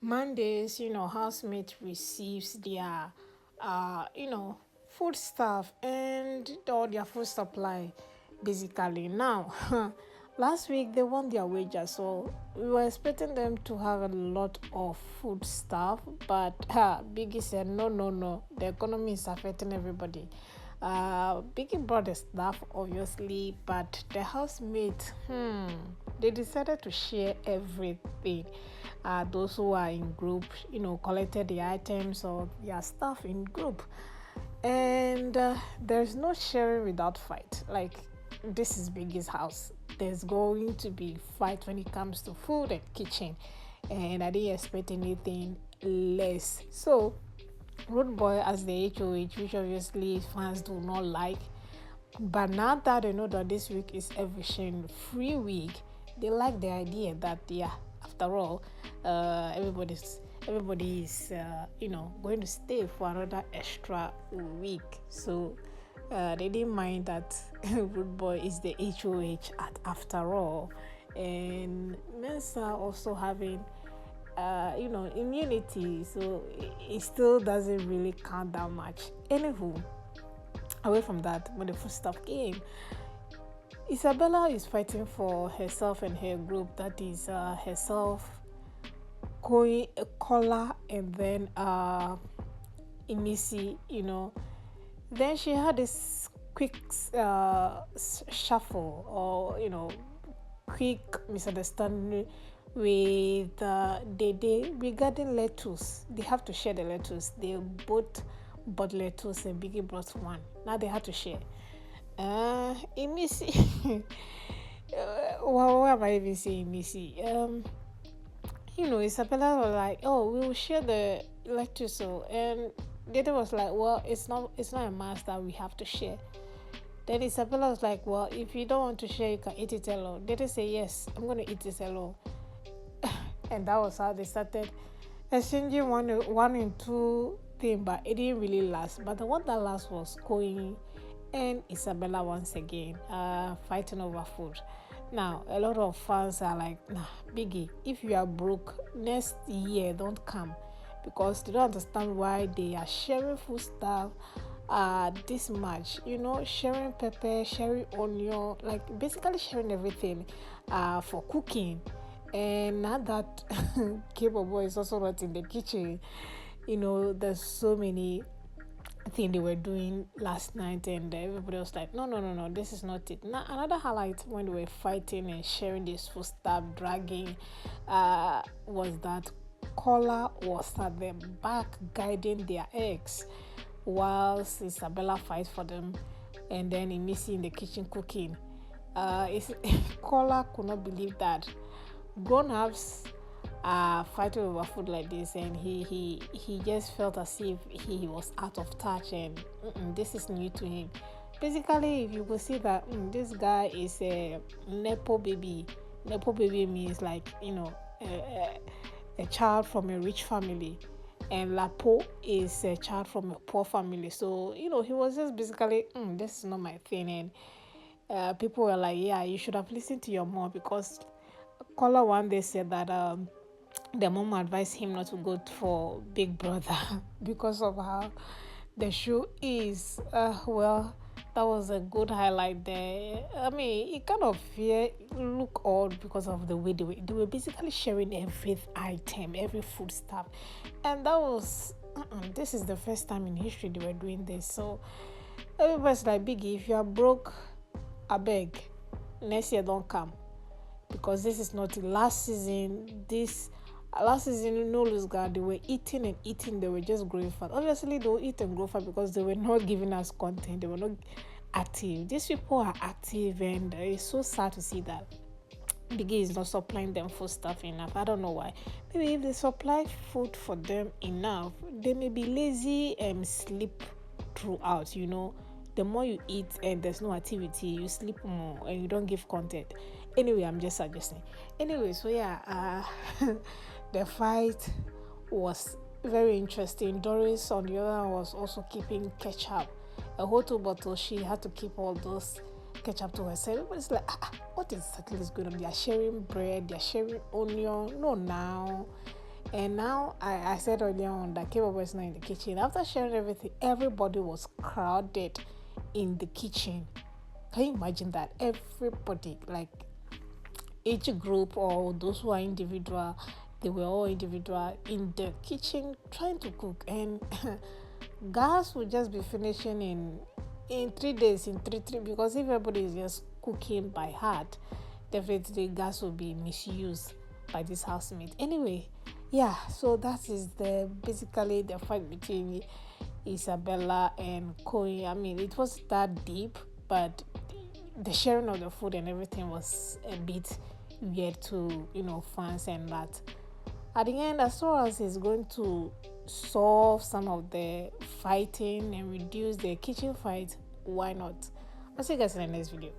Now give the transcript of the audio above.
Mondays, housemate receives their, food stuff and all their food supply, basically. Now, last week they won their wages, so we were expecting them to have a lot of food stuff, but Biggie said, no, no, no, the economy is affecting everybody. Biggie brought the staff, obviously, but the housemates, they decided to share everything. Those who are in group, collected the items or their stuff in group. And there's no sharing without fight. Like, this is Biggie's house. There's going to be fight when it comes to food and kitchen. And I didn't expect anything less. So, Road Boy as the HOH, which obviously fans do not like. But now that they know that this week is everything free week, they like the idea that, yeah, after all, everybody is going to stay for another extra week. So they didn't mind that Road Boy is the HOH after all, and Mensa also having immunity, so it still doesn't really count that much. Anywho, away from that, when the food stuff came, Isabella is fighting for herself and her group. That is herself, Koyin, Kola, and then Imisi. Then she had this quick shuffle, or quick misunderstanding with Dede regarding lettuce. They have to share the lettuce. They both bought lettuce and Biggie brought one. Now they have to share. Missy. Why am I even saying Missy? Isabella was like, "Oh, we will share the lettuce," and the other was like, "Well, it's not a must that we have to share." Then Isabella was like, "Well, if you don't want to share, you can eat it alone." They say, "Yes, I'm gonna eat this alone," and that was how they started exchanging one and two thing, but it didn't really last. But the one that last was Koyin and Isabella once again, fighting over food. Now, a lot of fans are like, "Nah, Biggie, if you are broke next year, don't come," because they don't understand why they are sharing food stuff this much. Sharing pepper, sharing onion, like basically sharing everything for cooking. And now that Cable Boy is also not in the kitchen, there's so many thing they were doing last night, and everybody was like, no, no, no, no, this is not it. Now, another highlight when they were fighting and sharing this food stuff, dragging, was that Kola was at the back guiding their ex whilst Isabella fights for them, and then Imisi in the kitchen cooking. Kola could not believe that grown-ups fighting over food like this, and he just felt as if he was out of touch, and this is new to him. Basically, if you could see that this guy is a nepo baby. Nepo baby means like a child from a rich family, and Lapo is a child from a poor family. So he was just basically this is not my thing, and people were like, yeah, you should have listened to your mom, because Kola one day said that the mom advised him not to go for Big Brother because of how the show is. Well, that was a good highlight there. I mean, it kind of look odd because of the way they were basically sharing every item, every food stuff, and that was this is the first time in history they were doing this. So everybody's like, Biggie, if you are broke, I beg, next year don't come, because this is not the last season. Last season, no lose guard, they were eating and eating, they were just growing fat. Obviously, they will eat and grow fat because they were not giving us content, they were not active. These people are active, and it's so sad to see that Biggie is not supplying them food stuff enough. I don't know why. Maybe if they supply food for them enough, they may be lazy and sleep throughout. The more you eat and there's no activity, you sleep more and you don't give content. Anyway, I'm just suggesting. Anyway, so yeah, the fight was very interesting. Doris, on the other hand, was also keeping ketchup. A whole two bottle, she had to keep all those ketchup to herself. Everybody's like, what exactly is going on? They are sharing bread, they are sharing onion. No, now. And now I said earlier on that K-pop was not in the kitchen. After sharing everything, everybody was crowded in the kitchen. Can you imagine that? Everybody, like each group or those who are individual, they were all individual in the kitchen trying to cook, and gas would just be finishing in 3 days, in three because if everybody is just cooking by heart, definitely gas will be misused by this housemate. Anyway, yeah, so that is the basically the fight between Isabella and Koyin. I mean, it was that deep, but the sharing of the food and everything was a bit weird to fans, and that at the end, as far as he's going to solve some of the fighting and reduce the kitchen fight, why not? I'll see you guys in the next video.